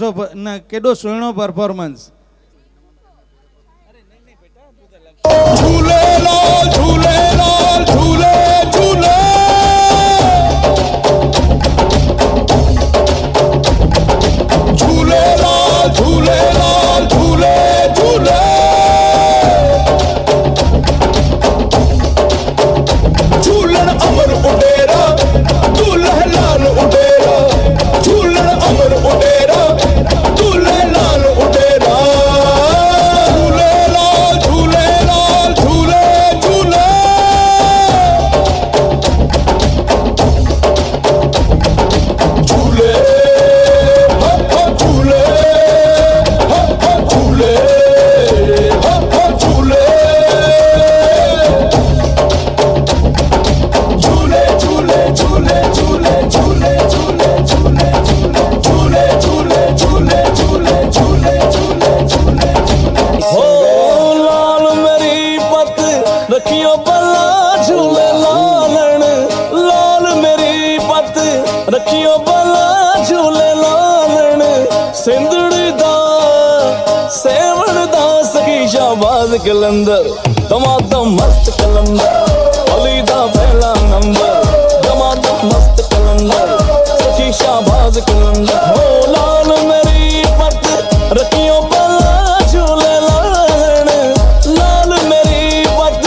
केडो सुहिणो परफॉर्मन्स। झूलेलाल झूलेलाल झूले झूले झूलेलाल झूलेलाल झूले झूले झूलन अमर उडेरा दूल्हे लाल उडेरा झूलन अमर उडेरा दूल्हे लाल उडेरा झूलेलाल झूलेलाल झूले झूले झूले हो झूले हो झूले हो झूले झूले झूले झूले झूले झूले झूले झूले झूले झूले झूले झूले झूले झूले झूले हो लाल मेरी पत रखियो बल्ला झूले लालन लाल मेरी पत रखियो बल्ला झूले लालन सिंधड़ी दा सेवण दा सखी शाहबाज कलंदर दमादम मस्त कलंदर अली दा पहला नंबर दमादम मस्त कलंदर सखी शाहबाज कलंदर हो लाल मेरी पत रखियो बल्ला झूले लालन लाल मेरी पत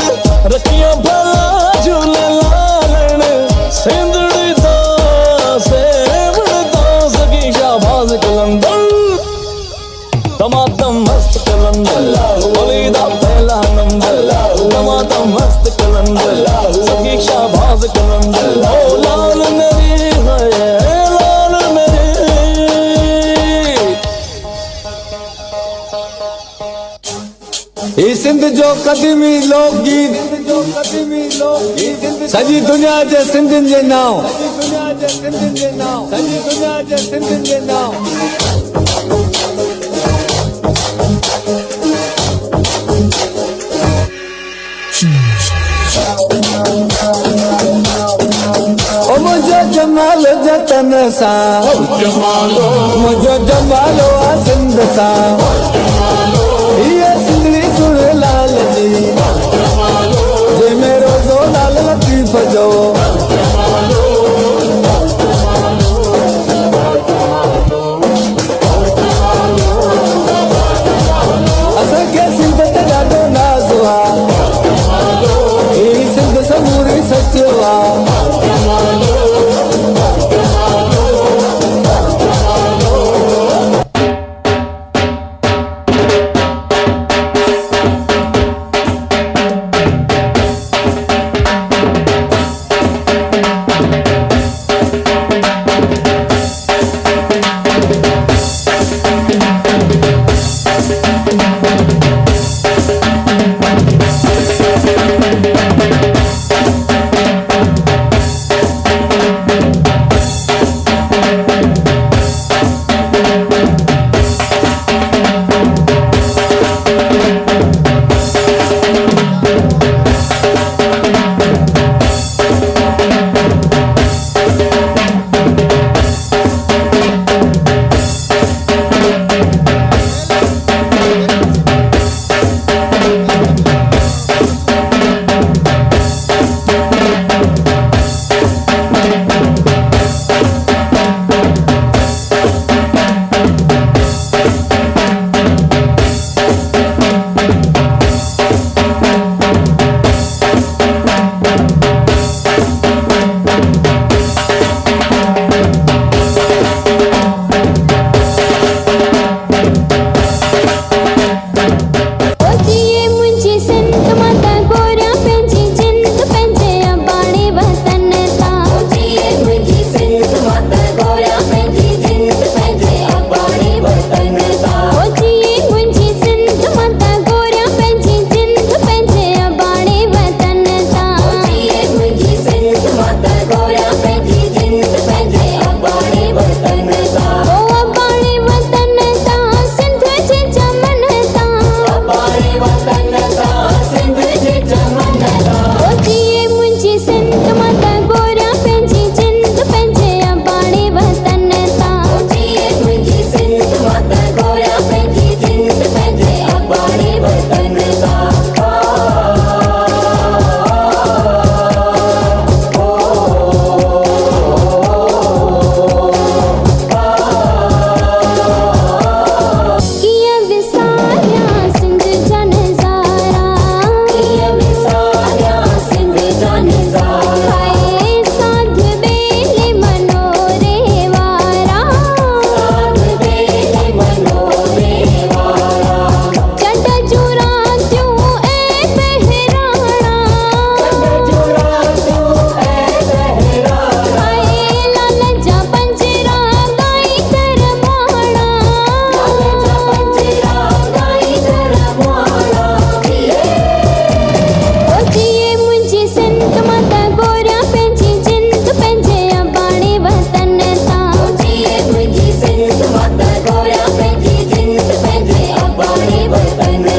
रखियो बल्ला झूले लालन सिंधड़ी दा सेवण दा सखी शाहबाज कलंदर दमादम मस्त कलंदर अली दा पहला नंबर दमादम मस्त कलंदर सखी शाहबाज कलंदर ओ लाल मेरी है लाल मेरी ये सिंध जो कदीमी लोकगीत सजी दुनिया जे सिंधियुनि जे नाव सजी दुनिया जे सिंधियुनि जे नाव ओ मुझो जमाल जतन सां मुझो जमालो आ सिंध सां